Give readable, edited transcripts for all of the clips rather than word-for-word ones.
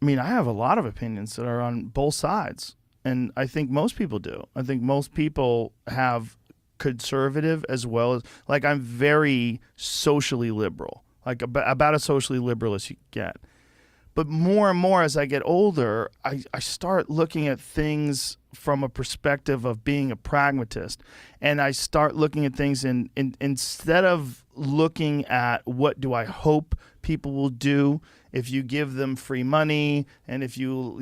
I mean, I have a lot of opinions that are on both sides, and I think most people do. I think most people have conservative as well as, like, I'm very socially liberal, like about as socially liberal as you get. But more and more as I get older, I start looking at things from a perspective of being a pragmatist. And I start looking at things instead of looking at what do I hope people will do if you give them free money, and if you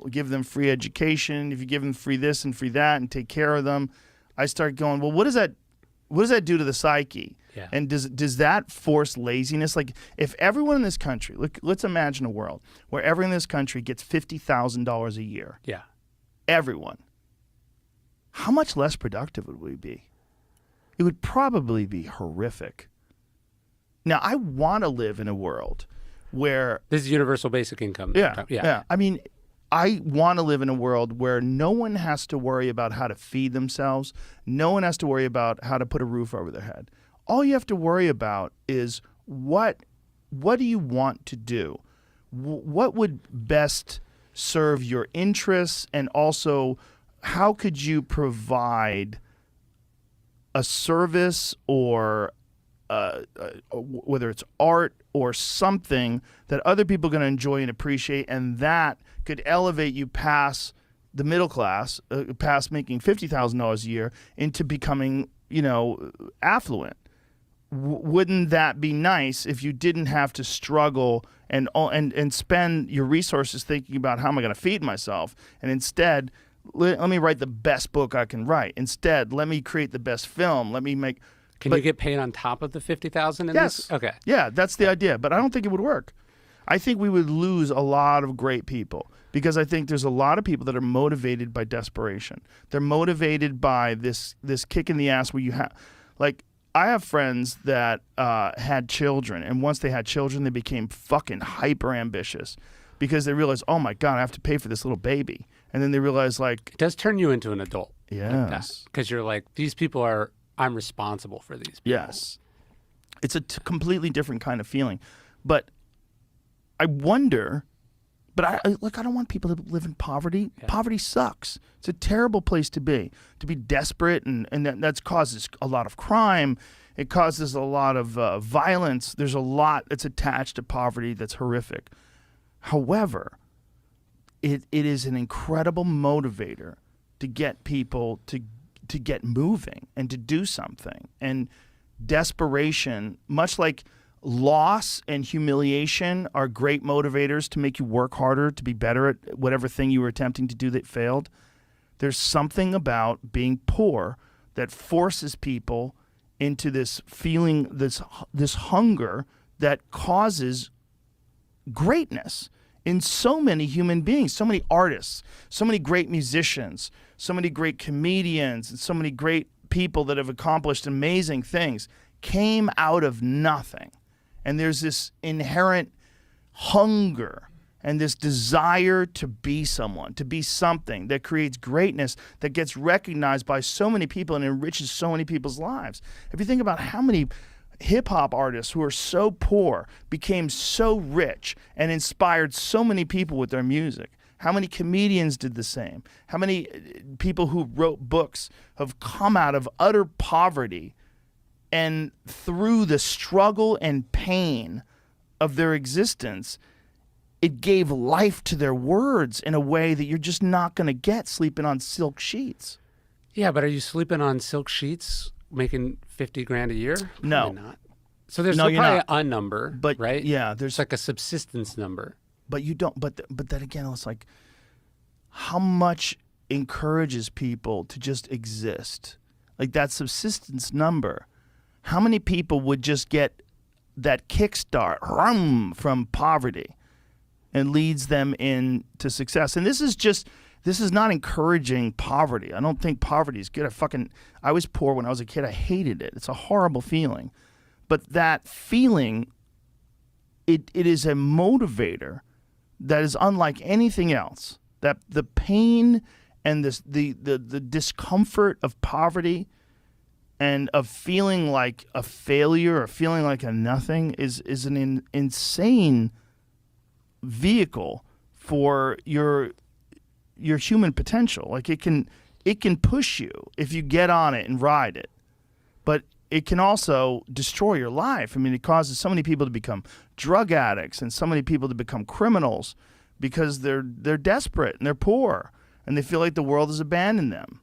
give them free education, if you give them free this and free that and take care of them, I start going, well, what does that do to the psyche? Yeah. And does that force laziness? Like, if everyone in this country, let's imagine a world where everyone in this country gets $50,000 a year. Yeah. Everyone. How much less productive would we be? It would probably be horrific. Now, I want to live in a world where... This is universal basic income. Yeah. I mean, I want to live in a world where no one has to worry about how to feed themselves. No one has to worry about how to put a roof over their head. All you have to worry about is what do you want to do? What would best serve your interests, and also how could you provide a service or whether it's art or something that other people are going to enjoy and appreciate, and that could elevate you past the middle class, past making $50,000 a year, into becoming, affluent. Wouldn't that be nice if you didn't have to struggle and spend your resources thinking about how am I going to feed myself, and instead let me write the best book I can write. Instead, let me create the best film. Let me make... Can you get paid on top of the $50,000? Yes. Okay. Yeah, that's the idea. But I don't think it would work. I think we would lose a lot of great people, because I think there's a lot of people that are motivated by desperation. They're motivated by this kick in the ass where you have... Like, I have friends that had children, and once they had children, they became fucking hyper ambitious because they realized, oh my God, I have to pay for this little baby. And then they realize, like... It does turn you into an adult. Yes. Because you're like, these people are... I'm responsible for these people. Yes. It's a completely different kind of feeling. But I wonder, but I don't want people to live in poverty. Yeah. Poverty sucks. It's a terrible place to be desperate, and that causes a lot of crime. It causes a lot of violence. There's a lot that's attached to poverty that's horrific. However, it is an incredible motivator to get people to get moving and to do something. And desperation, much like loss and humiliation, are great motivators to make you work harder, to be better at whatever thing you were attempting to do that failed. There's something about being poor that forces people into this feeling, this hunger that causes greatness in so many human beings, so many artists, so many great musicians, so many great comedians, and so many great people that have accomplished amazing things came out of nothing. And there's this inherent hunger and this desire to be someone, to be something that creates greatness that gets recognized by so many people and enriches so many people's lives. If you think about how many hip-hop artists who are so poor became so rich and inspired so many people with their music. How many comedians did the same? How many people who wrote books have come out of utter poverty, and through the struggle and pain of their existence, it gave life to their words in a way that you're just not going to get sleeping on silk sheets. Yeah, but are you sleeping on silk sheets making $50,000 a year? No. Probably not. So there's No, you're probably not. a number, But right? yeah, there's It's like a subsistence number. But you don't. But then again, it's like, how much encourages people to just exist? Like that subsistence number. How many people would just get that kickstart from poverty and leads them into success? And this is not encouraging poverty. I don't think poverty is good. I was poor when I was a kid. I hated it. It's a horrible feeling. But that feeling, it is a motivator that is unlike anything else. That the pain and the discomfort of poverty and of feeling like a failure or feeling like a nothing is an insane vehicle for your human potential. Like it can push you if you get on it and ride it, but it can also destroy your life. I mean, it causes so many people to become drug addicts and so many people to become criminals because they're desperate and they're poor and they feel like the world has abandoned them.